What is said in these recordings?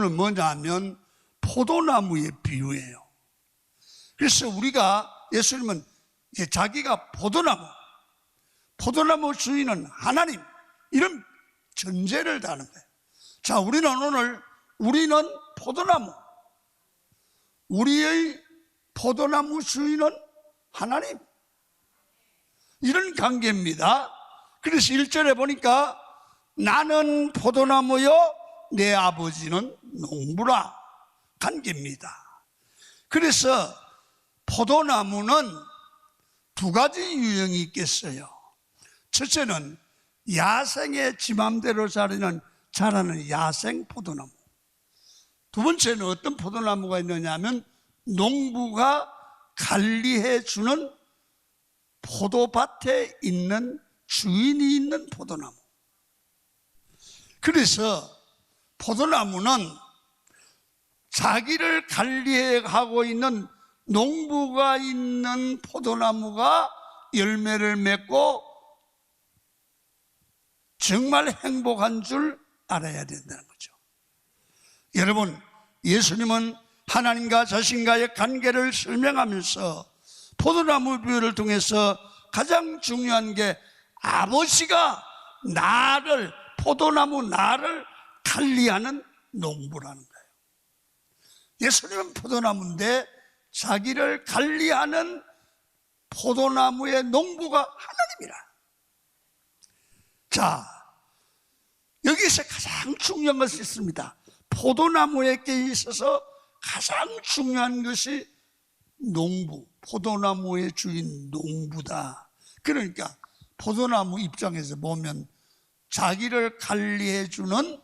비유는 뭐냐면 포도나무의 비유예요. 그래서 우리가 예수님은 이제 자기가 포도나무 주인은 하나님, 이런 전제를 다는 거예요. 자, 우리는 포도나무, 우리의 포도나무 주인은 하나님, 이런 관계입니다. 그래서 1절에 보니까 나는 포도나무요 내 아버지는 농부라, 관계입니다. 그래서 포도나무는 두 가지 유형이 있겠어요. 첫째는 야생의 지 맘대로 자라는 야생 포도나무. 두 번째는 어떤 포도나무가 있느냐 하면 농부가 관리해 주는 포도밭에 있는 주인이 있는 포도나무. 그래서 포도나무는 자기를 관리하고 있는 농부가 있는 포도나무가 열매를 맺고 정말 행복한 줄 알아야 된다는 거죠. 여러분, 예수님은 하나님과 자신과의 관계를 설명하면서 포도나무 비유를 통해서 가장 중요한 게 아버지가 포도나무 나를 관리하는 농부라는 거예요. 예수님은 포도나무인데 자기를 관리하는 포도나무의 농부가 하나님이라. 자, 여기서 가장 중요한 것이 있습니다. 포도나무에게 있어서 가장 중요한 것이 포도나무의 주인 농부다. 그러니까 포도나무 입장에서 보면 자기를 관리해 주는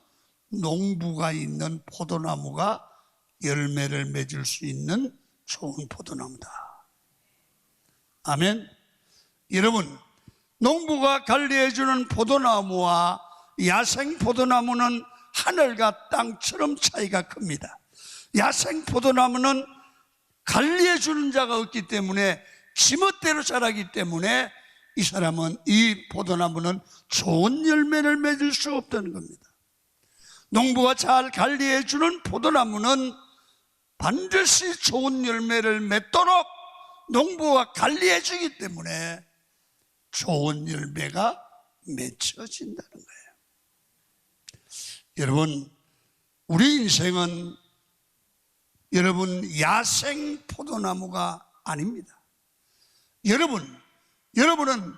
농부가 있는 포도나무가 열매를 맺을 수 있는 좋은 포도나무다. 아멘. 여러분, 농부가 관리해 주는 포도나무와 야생 포도나무는 하늘과 땅처럼 차이가 큽니다. 야생 포도나무는 관리해 주는 자가 없기 때문에 지멋대로 자라기 때문에 이 포도나무는 좋은 열매를 맺을 수 없다는 겁니다. 농부가 잘 관리해 주는 포도나무는 반드시 좋은 열매를 맺도록 농부가 관리해 주기 때문에 좋은 열매가 맺혀진다는 거예요. 여러분, 우리 인생은 야생 포도나무가 아닙니다. 여러분은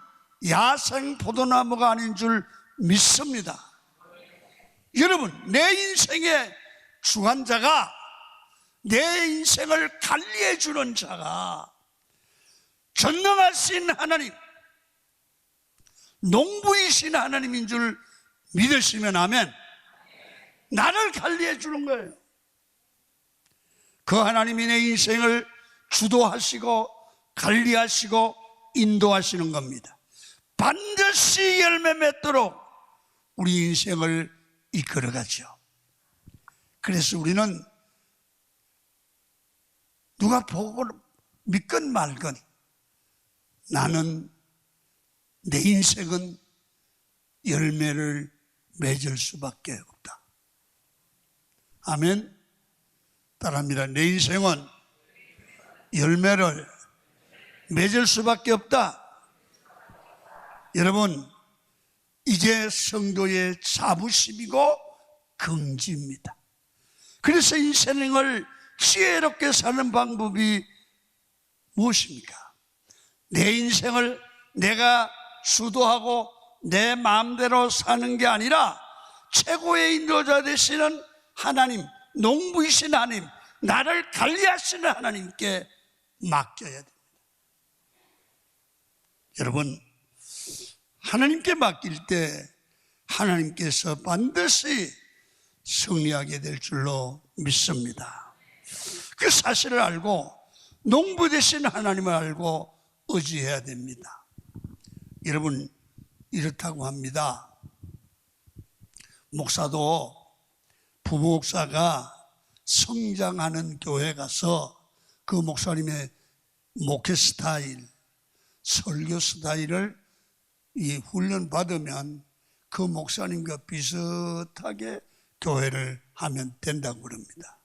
야생 포도나무가 아닌 줄 믿습니다. 여러분, 내 인생의 주관자가, 내 인생을 관리해 주는 자가 전능하신 하나님, 농부이신 하나님인 줄 믿으시면 아멘. 나를 관리해 주는 거예요. 그 하나님이 내 인생을 주도하시고 관리하시고 인도하시는 겁니다. 반드시 열매 맺도록 우리 인생을 이끌어가죠. 그래서 우리는 누가 보고 믿건 말건 나는, 내 인생은 열매를 맺을 수밖에 없다. 아멘. 따라합니다. 내 인생은 열매를 맺을 수밖에 없다. 여러분, 이제 성도의 자부심이고 긍지입니다. 그래서 인생을 지혜롭게 사는 방법이 무엇입니까? 내 인생을 내가 주도하고 내 마음대로 사는 게 아니라 최고의 인도자 되시는 하나님, 농부이신 하나님, 나를 관리하시는 하나님께 맡겨야 됩니다. 여러분, 하나님께 맡길 때 하나님께서 반드시 승리하게 될 줄로 믿습니다. 그 사실을 알고 농부 되신 하나님을 알고 의지해야 됩니다. 여러분, 이렇다고 합니다. 목사도, 부목사가 성장하는 교회 가서 그 목사님의 목회 스타일, 설교 스타일을 훈련 받으면 그 목사님과 비슷하게 교회를 하면 된다고 그럽니다.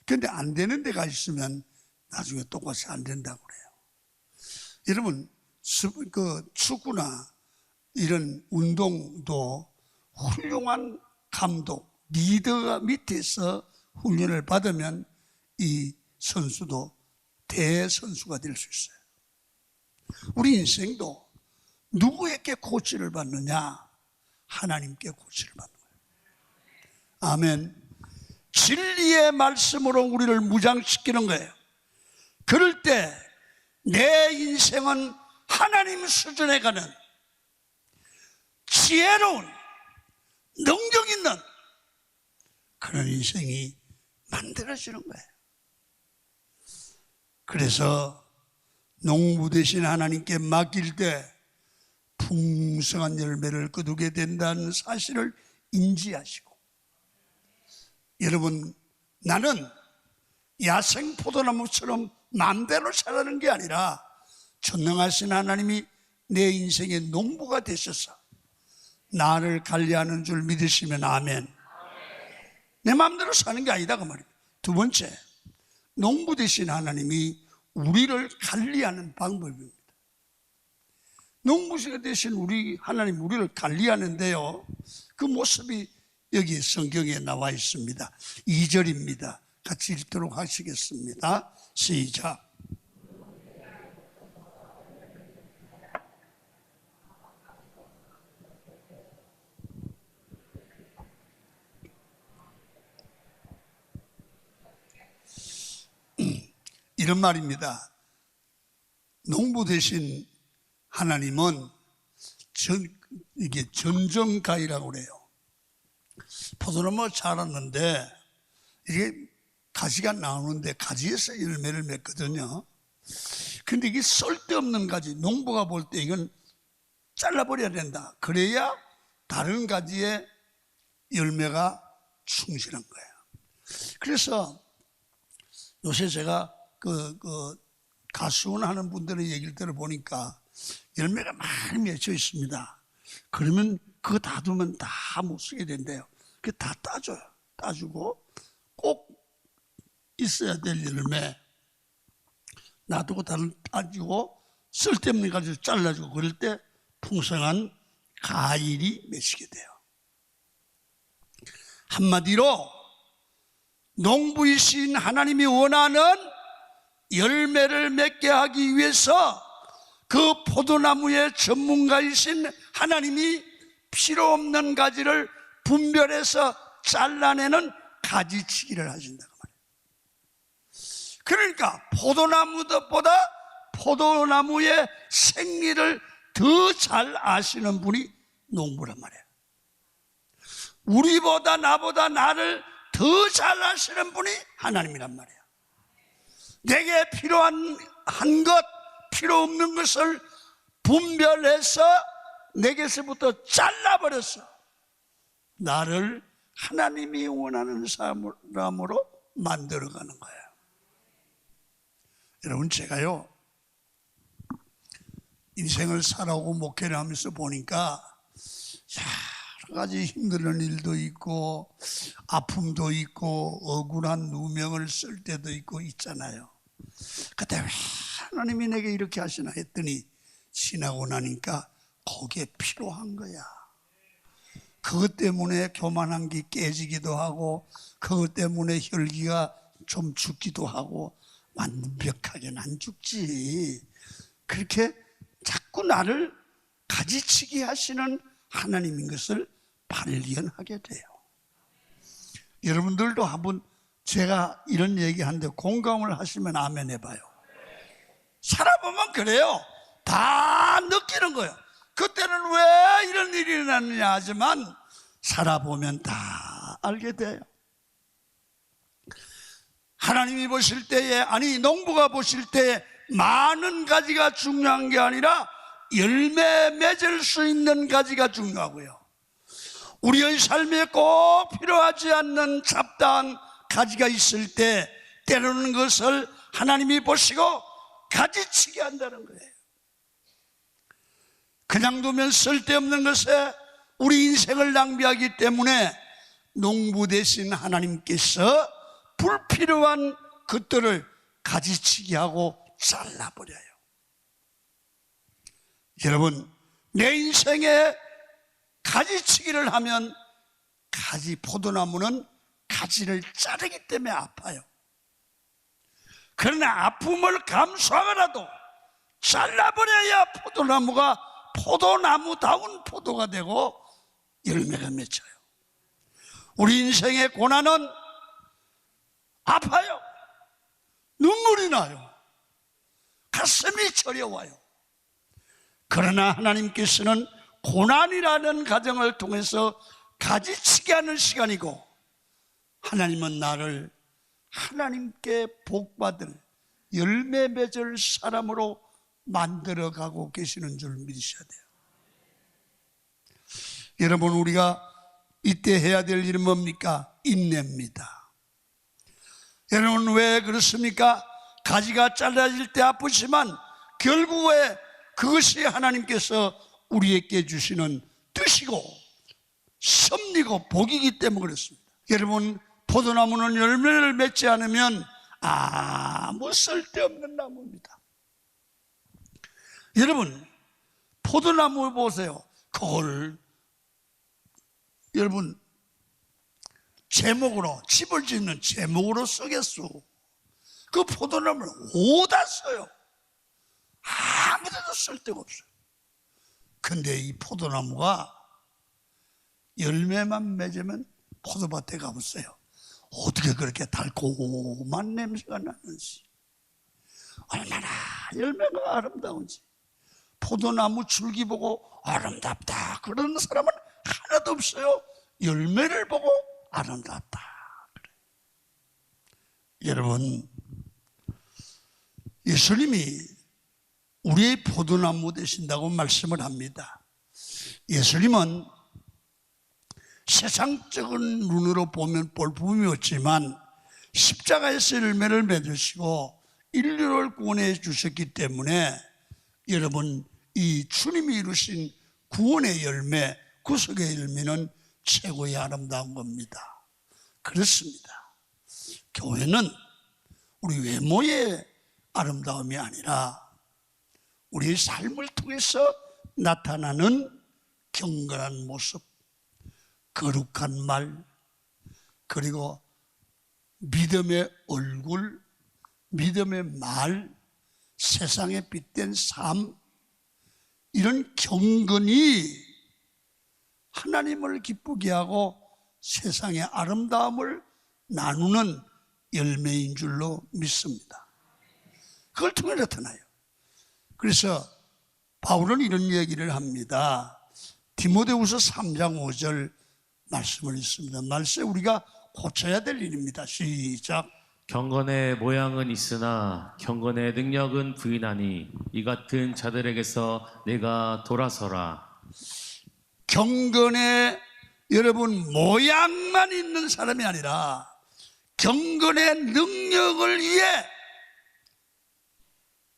그런데 안 되는 데가 있으면 나중에 똑같이 안 된다고 그래요. 여러분, 축구나 이런 운동도 훌륭한 감독, 리더가 밑에서 훈련을 받으면 이 선수도 대선수가 될 수 있어요. 우리 인생도 누구에게 코치를 받느냐? 하나님께 코치를 받는 거예요. 아멘. 진리의 말씀으로 우리를 무장시키는 거예요. 그럴 때 내 인생은 하나님 수준에 가는 지혜로운 능력 있는 그런 인생이 만들어지는 거예요. 그래서 농부 되신 하나님께 맡길 때 풍성한 열매를 거두게 된다는 사실을 인지하시고, 여러분, 나는 야생 포도나무처럼 마음대로 자라는 게 아니라 전능하신 하나님이 내 인생의 농부가 되셔서 나를 관리하는 줄 믿으시면 아멘. 내 마음대로 사는 게 아니다 그 말입니다. 두 번째, 농부 되신 하나님이 우리를 관리하는 방법입니다. 농부가 되신 우리 하나님, 우리를 관리하는데요, 그 모습이 여기 성경에 나와 있습니다. 2절입니다. 같이 읽도록 하시겠습니다. 시작. 이런 말입니다. 농부 되신 하나님은 이게 전정가이라고 그래요. 포도나무가 자랐는데 이게 가지가 나오는데 가지에서 열매를 맺거든요. 근데 이게 쓸데없는 가지, 농부가 볼 때 이건 잘라버려야 된다. 그래야 다른 가지에 열매가 충실한 거예요. 그래서 요새 제가 가수원 하는 분들의 얘기를 들어보니까 열매가 많이 맺혀 있습니다. 그러면 그거 다 두면 다 못 쓰게 된대요. 그 다 따줘요. 따주고 꼭 있어야 될 열매 놔두고 다른 따지고 쓸데없는 가지를 잘라주고, 그럴 때 풍성한 과일이 맺히게 돼요. 한마디로 농부이신 하나님이 원하는 열매를 맺게 하기 위해서 그 포도나무의 전문가이신 하나님이 필요 없는 가지를 분별해서 잘라내는 가지치기를 하신다고 말이에요. 그러니까 포도나무보다 포도나무의 생리를 더 잘 아시는 분이 농부란 말이에요. 우리보다 나보다 나를 더 잘 아시는 분이 하나님이란 말이에요. 내게 필요한 것, 필요 없는 것을 분별해서 내게서부터 잘라버렸어. 나를 하나님이 원하는 사람으로 만들어가는 거예요. 여러분, 제가요 인생을 살아오고 목회를 하면서 보니까 여러 가지 힘든 일도 있고 아픔도 있고 억울한 누명을 쓸 때도 있고 있잖아요. 그때 왜 하나님이 내게 이렇게 하시나 했더니 지나고 나니까 그게 필요한 거야. 그것 때문에 교만한 게 깨지기도 하고, 그것 때문에 혈기가 좀 죽기도 하고, 완벽하게는 안 죽지. 그렇게 자꾸 나를 가지치기 하시는 하나님인 것을 발견하게 돼요. 여러분들도 한번 제가 이런 얘기하는데 공감을 하시면 아멘 해봐요. 살아보면 그래요. 다 느끼는 거예요. 그때는 왜 이런 일이 일어났느냐 하지만 살아보면 다 알게 돼요. 하나님이 보실 때에, 아니 농부가 보실 때에 많은 가지가 중요한 게 아니라 열매 맺을 수 있는 가지가 중요하고요, 우리의 삶에 꼭 필요하지 않는 잡다한 가지가 있을 때 때로는 그것을 하나님이 보시고 가지치게 한다는 거예요. 그냥 두면 쓸데없는 것에 우리 인생을 낭비하기 때문에 농부 대신 하나님께서 불필요한 것들을 가지치기 하고 잘라버려요. 여러분, 내 인생에 가지치기를 하면 포도나무는 가지를 자르기 때문에 아파요. 그러나 아픔을 감수하더라도 잘라버려야 포도나무가 포도나무다운 포도가 되고 열매가 맺혀요. 우리 인생의 고난은 아파요. 눈물이 나요. 가슴이 저려와요. 그러나 하나님께서는 고난이라는 과정을 통해서 가지치게 하는 시간이고, 하나님은 나를 하나님께 복받을 열매 맺을 사람으로 만들어가고 계시는 줄 믿으셔야 돼요. 여러분, 우리가 이때 해야 될 일은 뭡니까? 인내입니다. 여러분, 왜 그렇습니까? 가지가 잘라질 때 아프지만 결국에 그것이 하나님께서 우리에게 주시는 뜻이고 섭리고 복이기 때문에 그렇습니다. 여러분, 포도나무는 열매를 맺지 않으면 아무 쓸데없는 나무입니다. 여러분, 포도나무 보세요. 그걸 여러분 제목으로, 집을 짓는 제목으로 쓰겠소. 그 포도나무를 오다 써요. 아무데도 쓸데가 없어요. 근데 이 포도나무가 열매만 맺으면 포도밭에 가보세요. 어떻게 그렇게 달콤한 냄새가 나는지, 얼마나 열매가 아름다운지. 포도나무 줄기 보고 아름답다 그러는 사람은 하나도 없어요. 열매를 보고 아름답다 그래요. 여러분, 예수님이 우리의 포도나무 되신다고 말씀을 합니다. 예수님은 세상적인 눈으로 보면 볼품이 없지만 십자가에서 열매를 맺으시고 인류를 구원해 주셨기 때문에 여러분, 이 주님이 이루신 구원의 열매, 구속의 열매는 최고의 아름다운 겁니다. 그렇습니다. 교회는 우리 외모의 아름다움이 아니라 우리의 삶을 통해서 나타나는 경건한 모습, 거룩한 말, 그리고 믿음의 얼굴, 믿음의 말, 세상에 빗댄 삶, 이런 경건이 하나님을 기쁘게 하고 세상의 아름다움을 나누는 열매인 줄로 믿습니다. 그걸 통해 나타나요. 그래서 바울은 이런 얘기를 합니다. 디모데후서 3장 5절 말씀을 읽습니다. 말세 우리가 고쳐야 될 일입니다. 시작. 경건의 모양은 있으나 경건의 능력은 부인하니 이 같은 자들에게서 내가 돌아서라. 경건의 여러분 모양만 있는 사람이 아니라 경건의 능력을 위해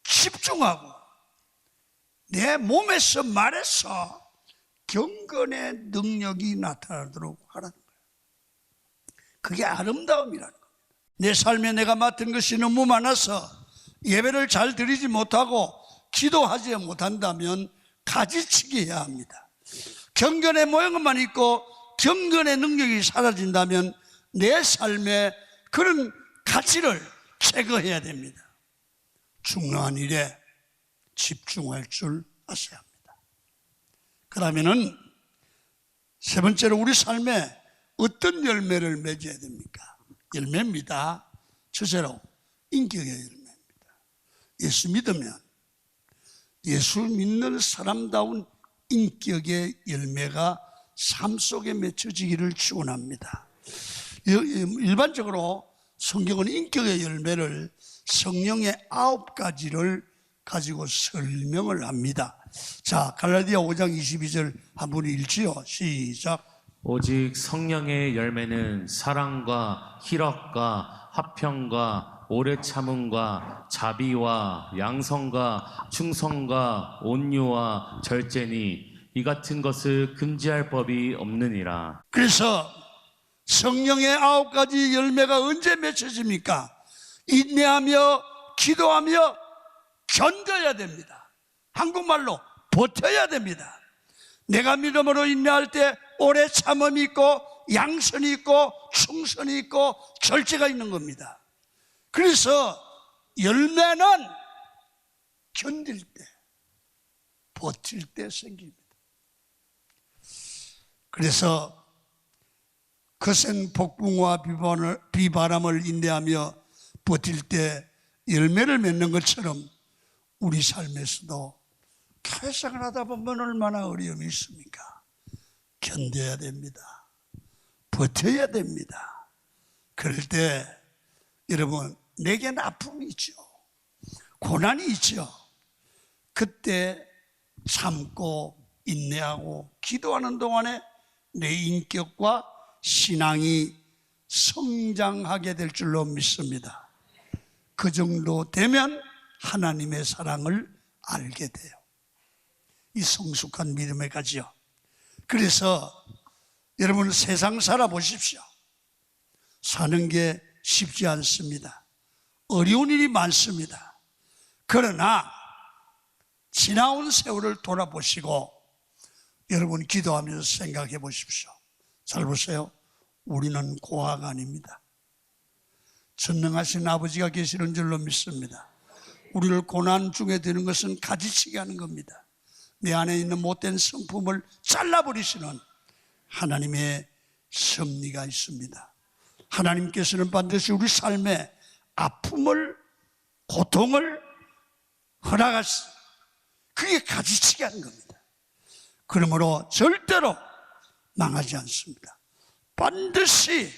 집중하고 내 몸에서 말해서 경건의 능력이 나타나도록 하라는 거예요. 그게 아름다움이라는 겁니다. 내 삶에 내가 맡은 것이 너무 많아서 예배를 잘 드리지 못하고 기도하지 못한다면 가지치기 해야 합니다. 경건의 모양만 있고 경건의 능력이 사라진다면 내 삶에 그런 가치를 제거해야 됩니다. 중요한 일에 집중할 줄 아셔야 합니다. 그러면은 세 번째로 우리 삶에 어떤 열매를 맺어야 됩니까? 열매입니다. 첫째로 인격의 열매입니다. 예수 믿으면 예수 믿는 사람다운 인격의 열매가 삶 속에 맺혀지기를 축원합니다. 일반적으로 성경은 인격의 열매를 성령의 9가지를 가지고 설명을 합니다. 자, 갈라디아 5장 22절 한번 읽지요. 시작. 오직 성령의 열매는 사랑과 희락과 화평과 오래 참음과 자비와 양성과 충성과 온유와 절제니 이 같은 것을 금지할 법이 없느니라. 그래서 성령의 9가지 열매가 언제 맺혀집니까? 인내하며 기도하며 견뎌야 됩니다. 한국말로 버텨야 됩니다. 내가 믿음으로 인내할 때 오래 참음이 있고 양선이 있고 충선이 있고 절제가 있는 겁니다. 그래서 열매는 견딜 때, 버틸 때 생깁니다. 그래서 거센 폭풍과 비바람을 인내하며 버틸 때 열매를 맺는 것처럼 우리 삶에서도 교회생활 하다 보면 얼마나 어려움이 있습니까? 견뎌야 됩니다. 버텨야 됩니다. 그럴 때 여러분, 내겐 아픔이 있죠. 고난이 있죠. 그때 참고 인내하고 기도하는 동안에 내 인격과 신앙이 성장하게 될 줄로 믿습니다. 그 정도 되면 하나님의 사랑을 알게 돼요. 이 성숙한 믿음에 가지요. 그래서 여러분, 세상 살아보십시오. 사는 게 쉽지 않습니다. 어려운 일이 많습니다. 그러나 지나온 세월을 돌아보시고 여러분 기도하면서 생각해 보십시오. 잘 보세요. 우리는 고아가 아닙니다. 전능하신 아버지가 계시는 줄로 믿습니다. 우리를 고난 중에 드는 것은 가지치게 하는 겁니다. 내 안에 있는 못된 성품을 잘라버리시는 하나님의 섭리가 있습니다. 하나님께서는 반드시 우리 삶에 아픔을, 고통을 허락하시, 그게 가지치게 하는 겁니다. 그러므로 절대로 망하지 않습니다. 반드시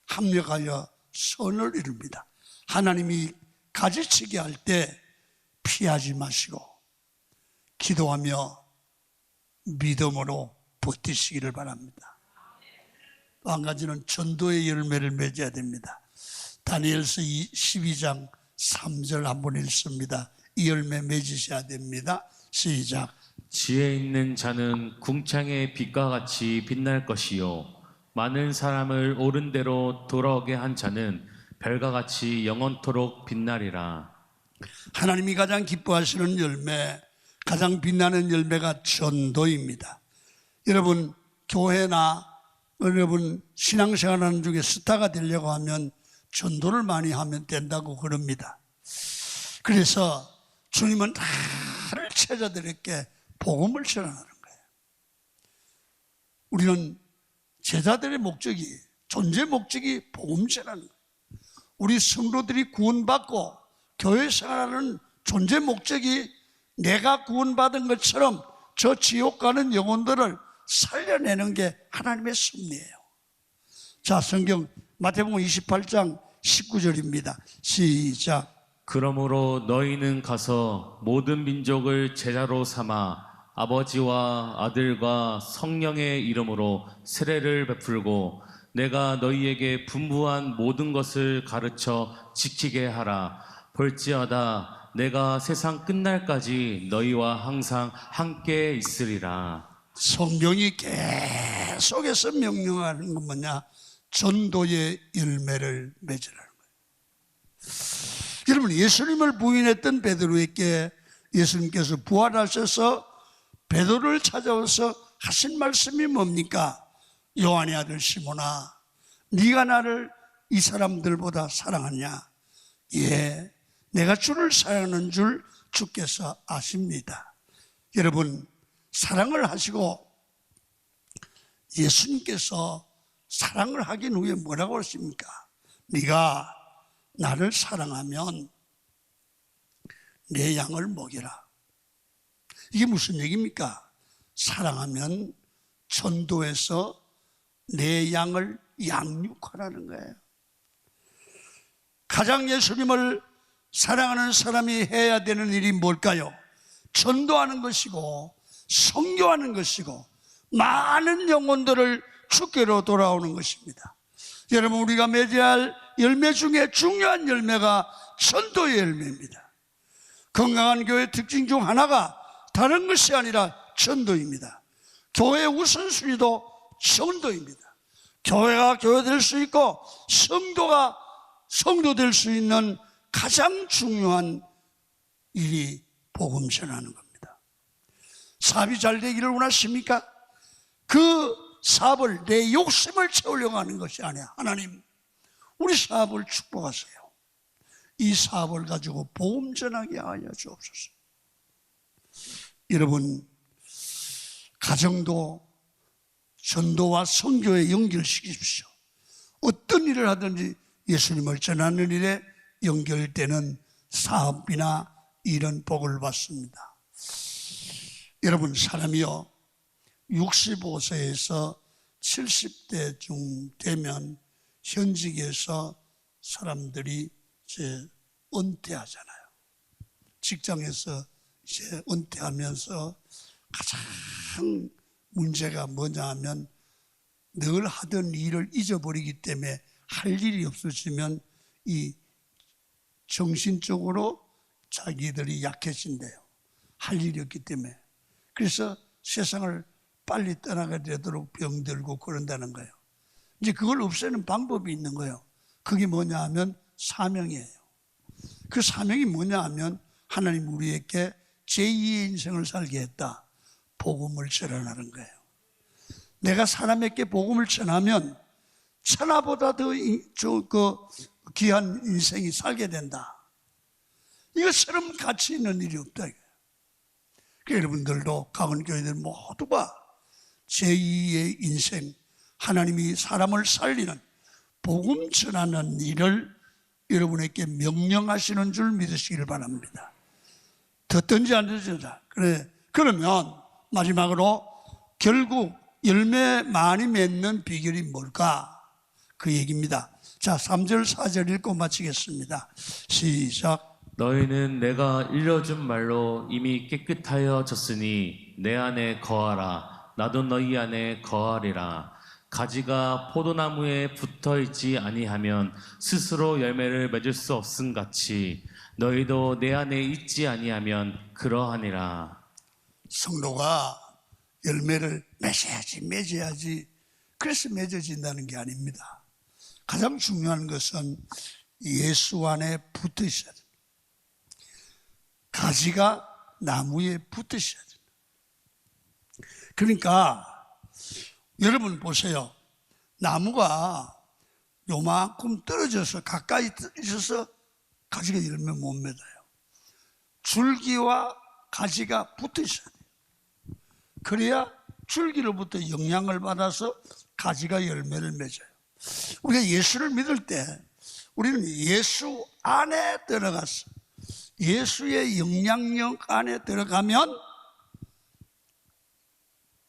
합력하여 선을 이룹니다. 하나님이 가지치게 할 때 피하지 마시고 기도하며 믿음으로 버티시기를 바랍니다. 또 한 가지는 전도의 열매를 맺어야 됩니다. 다니엘서 12장 3절 한번 읽습니다. 이 열매 맺으셔야 됩니다. 시작. 지혜 있는 자는 궁창의 빛과 같이 빛날 것이요 많은 사람을 옳은 대로 돌아오게 한 자는 별과 같이 영원토록 빛나리라. 하나님이 가장 기뻐하시는 열매, 가장 빛나는 열매가 전도입니다. 여러분, 교회나 여러분 신앙생활하는 중에 스타가 되려고 하면 전도를 많이 하면 된다고 그럽니다. 그래서 주님은 다른 제자들에게 복음을 전하는 거예요. 우리는 제자들의 목적이, 존재 목적이 복음 전하는 거예요. 우리 성도들이 구원받고 교회 생활하는 존재 목적이 내가 구원받은 것처럼 저 지옥 가는 영혼들을 살려내는 게 하나님의 섭리예요. 자, 성경 마태복음 28장 19절입니다. 시작. 그러므로 너희는 가서 모든 민족을 제자로 삼아 아버지와 아들과 성령의 이름으로 세례를 베풀고 내가 너희에게 분부한 모든 것을 가르쳐 지키게 하라. 볼지어다 내가 세상 끝날까지 너희와 항상 함께 있으리라. 성경이 계속해서 명령하는 건 뭐냐? 전도의 열매를 맺으라는 거예요. 여러분, 예수님을 부인했던 베드로에게 예수님께서 부활하셔서 베드로를 찾아와서 하신 말씀이 뭡니까? 요한의 아들 시몬아, 네가 나를 이 사람들보다 사랑하냐? 예, 내가 주를 사랑하는 줄 주께서 아십니다. 여러분, 사랑을 하시고 예수님께서 사랑을 하긴 후에 뭐라고 하십니까? 네가 나를 사랑하면 내 양을 먹여라. 이게 무슨 얘기입니까? 사랑하면 전도해서 내 양을 양육하라는 거예요. 가장 예수님을 사랑하는 사람이 해야 되는 일이 뭘까요? 전도하는 것이고 선교하는 것이고 많은 영혼들을 주께로 돌아오는 것입니다. 여러분, 우리가 맺어야 할 열매 중에 중요한 열매가 전도의 열매입니다. 건강한 교회 특징 중 하나가 다른 것이 아니라 전도입니다. 교회의 우선순위도 전도입니다. 교회가 교회 될 수 있고 성도가 성도 될 수 있는 가장 중요한 일이 복음 전하는 겁니다. 사업이 잘 되기를 원하십니까? 그 사업을 내 욕심을 채우려고 하는 것이 아니야. 하나님, 우리 사업을 축복하세요. 이 사업을 가지고 복음 전하게 하여 주옵소서. 여러분, 가정도 전도와 선교에 연결시키십시오. 어떤 일을 하든지 예수님을 전하는 일에 연결되는 사업이나 이런 복을 받습니다. 여러분, 사람이요 65세에서 70대쯤 되면 현직에서 사람들이 이제 은퇴하잖아요. 직장에서 이제 은퇴하면서 가장 문제가 뭐냐 하면 늘 하던 일을 잊어버리기 때문에 할 일이 없어지면 이 정신적으로 자기들이 약해진대요. 할 일이 없기 때문에. 그래서 세상을 빨리 떠나게 되도록 병들고 그런다는 거예요. 이제 그걸 없애는 방법이 있는 거예요. 그게 뭐냐 하면 사명이에요. 그 사명이 뭐냐 하면 하나님 우리에게 제2의 인생을 살게 했다. 복음을 전하는 거예요. 내가 사람에게 복음을 전하면 천하보다 더 귀한 인생이 살게 된다. 이것처럼 가치 있는 일이 없다. 그러니까 여러분들도 각원 교회들 모두가 제2의 인생, 하나님이 사람을 살리는 복음 전하는 일을 여러분에게 명령하시는 줄 믿으시길 바랍니다. 듣든지 안 듣든지. 그러면 마지막으로 결국 열매 많이 맺는 비결이 뭘까? 그 얘기입니다. 자, 3절 4절 읽고 마치겠습니다. 시작. 너희는 내가 일러준 말로 이미 깨끗하여졌으니 내 안에 거하라. 나도 너희 안에 거하리라. 가지가 포도나무에 붙어있지 아니하면 스스로 열매를 맺을 수 없음 같이 너희도 내 안에 있지 아니하면 그러하니라. 성도가 열매를 맺어야지 그래서 맺어진다는 게 아닙니다. 가장 중요한 것은 예수 안에 붙어 있어야 됩니다. 가지가 나무에 붙어 있어야 됩니다. 그러니까 여러분 보세요. 나무가 요만큼 떨어져서 가까이 있어서 가지가 열매 못 맺어요. 줄기와 가지가 붙어 있어야 돼요. 그래야 줄기로부터 영향을 받아서 가지가 열매를 맺어요. 우리가 예수를 믿을 때 우리는 예수 안에 들어가서 예수의 영향력 안에 들어가면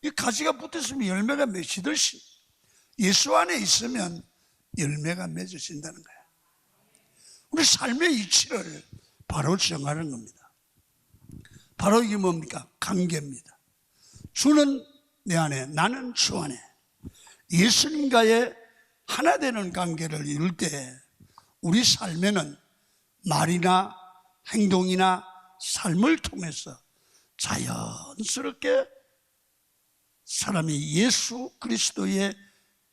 이 가지가 붙었으면 열매가 맺히듯이 예수 안에 있으면 열매가 맺어진다는 거예요. 우리 삶의 이치를 바로 정하는 겁니다. 바로 이게 뭡니까? 관계입니다. 주는 내 안에, 나는 주 안에. 예수님과의 하나 되는 관계를 이룰 때 우리 삶에는 말이나 행동이나 삶을 통해서 자연스럽게 사람이 예수 그리스도의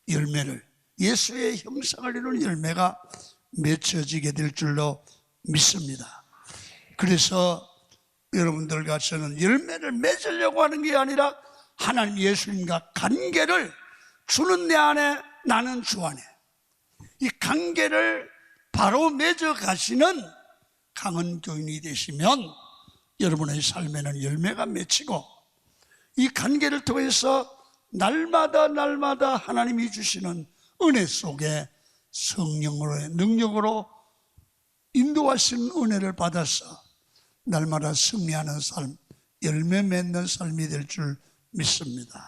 열매를, 예수의 형상을 이루는 열매가 맺혀지게 될 줄로 믿습니다. 그래서 여러분들과 저는 열매를 맺으려고 하는 게 아니라 하나님 예수님과 관계를, 주는 내 안에 나는 주 안에, 이 관계를 바로 맺어 가시는 강은 교인이 되시면 여러분의 삶에는 열매가 맺히고 이 관계를 통해서 날마다 하나님이 주시는 은혜 속에 성령으로의 능력으로 인도하시는 은혜를 받아서 날마다 승리하는 삶, 열매 맺는 삶이 될 줄 믿습니다.